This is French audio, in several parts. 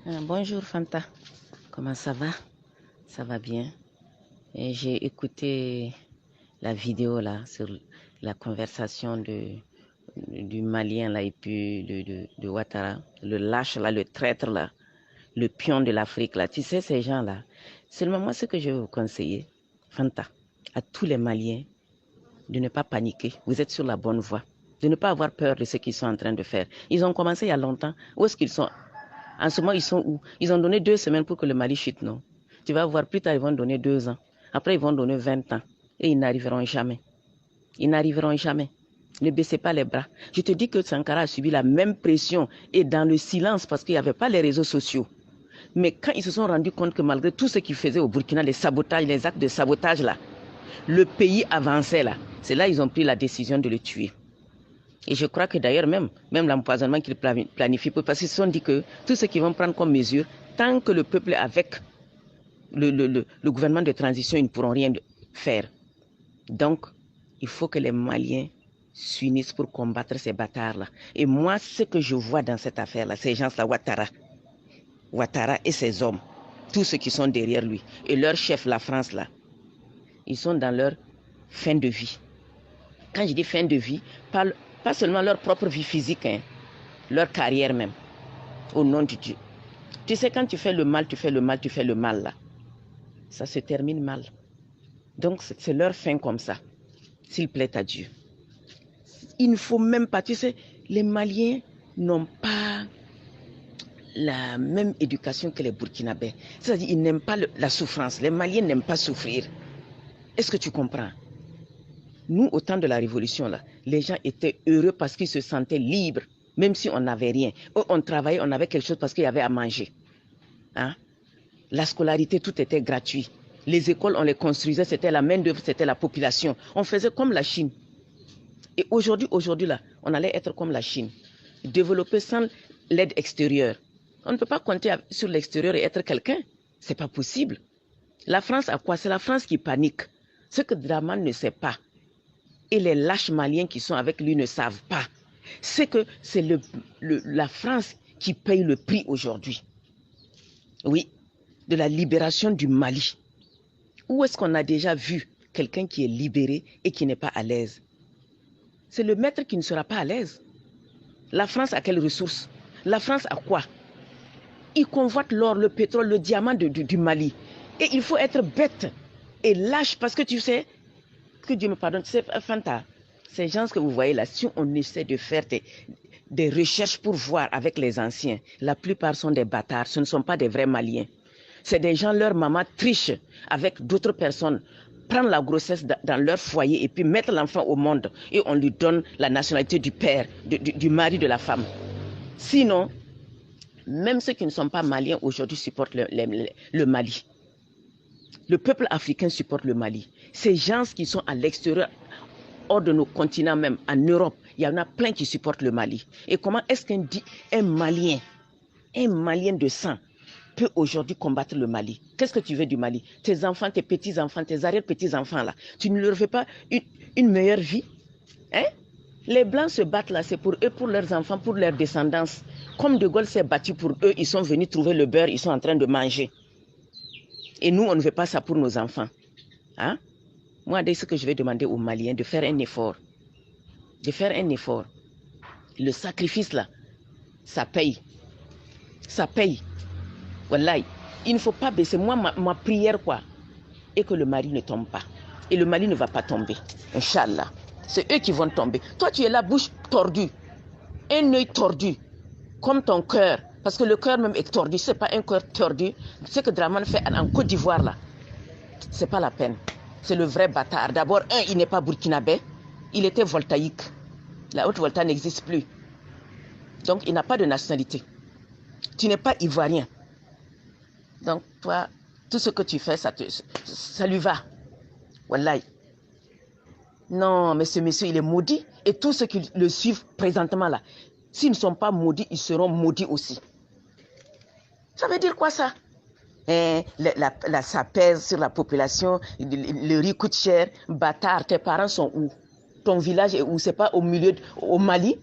Bonjour Fanta, comment ça va? Ça va bien. J'ai écouté la vidéo là sur la conversation du Malien là et puis de Ouattara, le lâche là, le traître là, le pion de l'Afrique là. Tu sais ces gens là. Seulement moi ce que je vais vous conseiller, Fanta, à tous les Maliens, de ne pas paniquer. Vous êtes sur la bonne voie. De ne pas avoir peur de ce qu'ils sont en train de faire. Ils ont commencé il y a longtemps. Où est-ce qu'ils sont? En ce moment, ils sont où? Ils ont donné 2 semaines pour que le Mali chute, non? Tu vas voir, plus tard, ils vont donner 2 ans. Après, ils vont donner 20 ans. Et ils n'arriveront jamais. Ils n'arriveront jamais. Ne baissez pas les bras. Je te dis que Sankara a subi la même pression et dans le silence parce qu'il n'y avait pas les réseaux sociaux. Mais quand ils se sont rendus compte que malgré tout ce qu'ils faisaient au Burkina, les sabotages, les actes de sabotage là, le pays avançait là. C'est là qu'ils ont pris la décision de le tuer. Et je crois que d'ailleurs même l'empoisonnement qu'ils planifient, parce qu'ils se sont dit que tout ce qu'ils vont prendre comme mesure, tant que le peuple est avec le gouvernement de transition, ils ne pourront rien faire. Donc, il faut que les Maliens s'unissent pour combattre ces bâtards-là. Et moi, ce que je vois dans cette affaire-là, ces gens-là, Ouattara et ses hommes, tous ceux qui sont derrière lui, et leur chef, la France, là, ils sont dans leur fin de vie. Quand je dis fin de vie, pas seulement leur propre vie physique, hein, leur carrière même, au nom de Dieu. Tu sais, quand tu fais le mal, tu fais le mal, tu fais le mal, là. Ça se termine mal. Donc, c'est leur fin comme ça, s'il plaît à Dieu. Il ne faut même pas, tu sais, les Maliens n'ont pas la même éducation que les Burkinabés. C'est-à-dire, ils n'aiment pas la souffrance. Les Maliens n'aiment pas souffrir. Est-ce que tu comprends? Nous, au temps de la Révolution, là, les gens étaient heureux parce qu'ils se sentaient libres, même si on n'avait rien. Eux, on travaillait, on avait quelque chose parce qu'il y avait à manger. Hein? La scolarité, tout était gratuit. Les écoles, on les construisait, c'était la main-d'œuvre, c'était la population. On faisait comme la Chine. Et aujourd'hui, là, on allait être comme la Chine. Développer sans l'aide extérieure. On ne peut pas compter sur l'extérieur et être quelqu'un. C'est pas possible. La France a quoi? C'est la France qui panique. Ce que Draman ne sait pas, et les lâches maliens qui sont avec lui ne savent pas, c'est que c'est la France qui paye le prix aujourd'hui. Oui, de la libération du Mali. Où est-ce qu'on a déjà vu quelqu'un qui est libéré et qui n'est pas à l'aise? C'est le maître qui ne sera pas à l'aise. La France a quelles ressources? La France a quoi? Il convoite l'or, le pétrole, le diamant du Mali. Et il faut être bête et lâche parce que tu sais, que Dieu me pardonne, tu sais, Fanta, ces gens que vous voyez là, si on essaie de faire des recherches pour voir avec les anciens, la plupart sont des bâtards, ce ne sont pas des vrais Maliens. C'est des gens, leur maman triche avec d'autres personnes, prendre la grossesse dans leur foyer et puis mettre l'enfant au monde et on lui donne la nationalité du père, du mari de la femme. Sinon, même ceux qui ne sont pas maliens aujourd'hui supportent le Mali. Le peuple africain supporte le Mali. Ces gens qui sont à l'extérieur, hors de nos continents même, en Europe, il y en a plein qui supportent le Mali. Et comment est-ce qu'un Malien de sang, peut aujourd'hui combattre le Mali? Qu'est-ce que tu veux du Mali? Tes enfants, tes petits-enfants, tes arrière-petits-enfants, là, tu ne leur fais pas une meilleure vie? Hein? Les Blancs se battent là, c'est pour eux, pour leurs enfants, pour leur descendance. Comme De Gaulle s'est battu pour eux, ils sont venus trouver le beurre, ils sont en train de manger. Et nous, on ne veut pas ça pour nos enfants. Hein? Moi, dès ce que je vais demander aux Maliens, de faire un effort. De faire un effort. Le sacrifice là, ça paye. Ça paye. Wallahi, il ne faut pas baisser. Moi, ma prière, quoi, est que le Mali ne tombe pas. Et le Mali ne va pas tomber. Inch'Allah. C'est eux qui vont tomber. Toi, tu es la bouche tordue. Un œil tordu. Comme ton cœur. Parce que le cœur même est tordu. Ce n'est pas un cœur tordu. Ce que Draman fait en Côte d'Ivoire, là, ce n'est pas la peine. C'est le vrai bâtard. D'abord, il n'est pas burkinabé. Il était voltaïque. La haute volta n'existe plus. Donc, il n'a pas de nationalité. Tu n'es pas ivoirien. Donc, toi, tout ce que tu fais, ça lui va. Wallahi. Non, mais ce monsieur, il est maudit. Et tous ceux qui le suivent présentement là, s'ils ne sont pas maudits, ils seront maudits aussi. Ça veut dire quoi ça? Ça pèse sur la population, le riz coûte cher. Bâtard, tes parents sont où? Ton village est où? C'est pas au milieu, au Mali?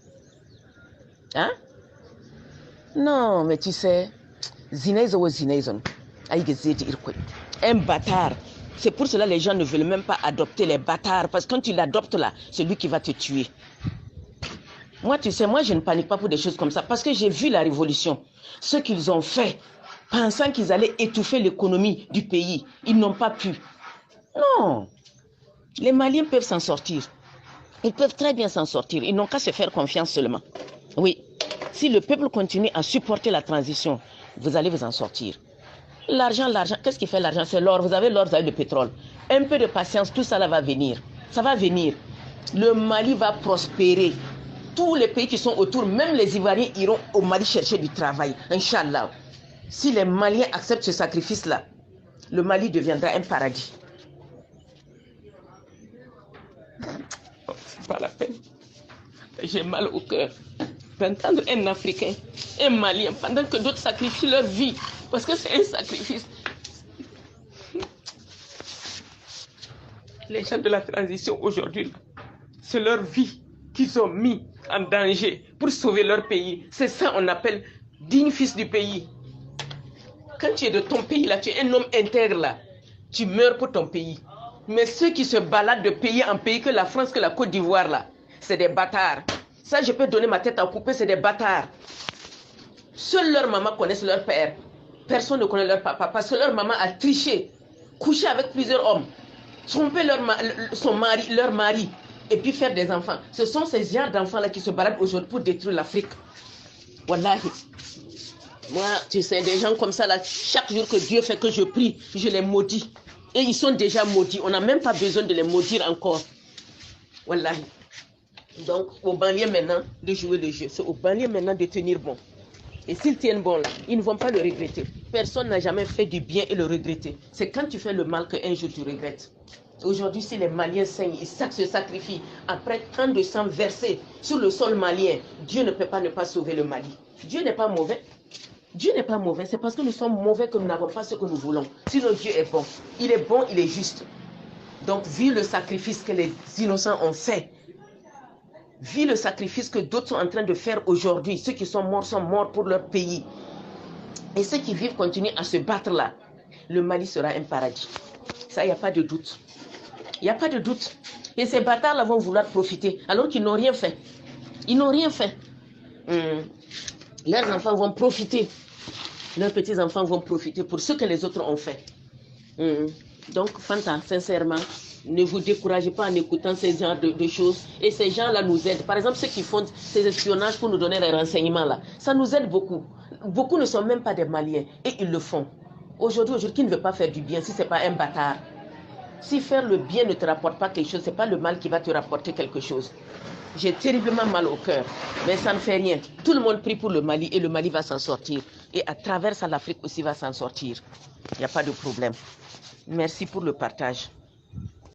Hein? Non, mais tu sais, Un bâtard. C'est pour cela que les gens ne veulent même pas adopter les bâtards. Parce que quand tu l'adoptes là, c'est lui qui va te tuer. Moi, tu sais, moi, je ne panique pas pour des choses comme ça. Parce que j'ai vu la révolution. Ce qu'ils ont fait, pensant qu'ils allaient étouffer l'économie du pays. Ils n'ont pas pu. Non. Les Maliens peuvent s'en sortir. Ils peuvent très bien s'en sortir. Ils n'ont qu'à se faire confiance seulement. Oui. Si le peuple continue à supporter la transition, vous allez vous en sortir. L'argent, qu'est-ce qui fait l'argent? C'est l'or. Vous avez l'or, vous avez le pétrole. Un peu de patience, tout ça là va venir. Ça va venir. Le Mali va prospérer. Tous les pays qui sont autour, même les Ivoiriens iront au Mali chercher du travail. Inch'Allah. Si les Maliens acceptent ce sacrifice-là, le Mali deviendra un paradis. C'est pas la peine. J'ai mal au cœur d'entendre un Africain, un Malien, pendant que d'autres sacrifient leur vie. Parce que c'est un sacrifice. Les gens de la transition aujourd'hui, c'est leur vie qu'ils ont mis en danger pour sauver leur pays. C'est ça qu'on appelle digne fils du pays. Quand tu es de ton pays, là, tu es un homme intègre, là, tu meurs pour ton pays. Mais ceux qui se baladent de pays en pays, que la France, que la Côte d'Ivoire, là, c'est des bâtards. Ça, je peux donner ma tête à couper, c'est des bâtards. Seule leur maman connaissent leur père. Personne ne connaît leur papa parce que leur maman a triché, couché avec plusieurs hommes, trompé leur mari, et puis faire des enfants. Ce sont ces genres d'enfants-là qui se baladent aujourd'hui pour détruire l'Afrique. Wallahi. Moi, tu sais, des gens comme ça, là, chaque jour que Dieu fait que je prie, je les maudis. Et ils sont déjà maudits. On n'a même pas besoin de les maudire encore. Wallahi. Donc, au banlieue maintenant de jouer le jeu. C'est au banlieue maintenant de tenir bon. Et s'ils tiennent bon là, ils ne vont pas le regretter. Personne n'a jamais fait du bien et le regretter. C'est quand tu fais le mal qu'un jour tu regrettes. Aujourd'hui, si les Maliens saignent, ils se sacrifient, après tant de sang versé sur le sol malien, Dieu ne peut pas ne pas sauver le Mali. Dieu n'est pas mauvais. Dieu n'est pas mauvais. C'est parce que nous sommes mauvais que nous n'avons pas ce que nous voulons. Sinon, Dieu est bon. Il est bon, il est juste. Donc, vu le sacrifice que les innocents ont fait, vu le sacrifice que d'autres sont en train de faire aujourd'hui, ceux qui sont morts pour leur pays. Et ceux qui vivent continuent à se battre là. Le Mali sera un paradis. Ça, il n'y a pas de doute. Il n'y a pas de doute. Et ces bâtards là vont vouloir profiter alors qu'ils n'ont rien fait. Ils n'ont rien fait. Leurs enfants vont profiter. Leurs petits-enfants vont profiter pour ce que les autres ont fait. Donc, Fanta, sincèrement, ne vous découragez pas en écoutant ces genres de choses. Et ces gens-là nous aident. Par exemple, ceux qui font ces espionnages pour nous donner les renseignements là, ça nous aide beaucoup. Beaucoup ne sont même pas des Maliens et ils le font. Aujourd'hui, qui ne veut pas faire du bien si ce n'est pas un bâtard? Si faire le bien ne te rapporte pas quelque chose, ce n'est pas le mal qui va te rapporter quelque chose. J'ai terriblement mal au cœur, mais ça ne fait rien. Tout le monde prie pour le Mali et le Mali va s'en sortir. Et à travers ça, l'Afrique aussi va s'en sortir. Il n'y a pas de problème. Merci pour le partage.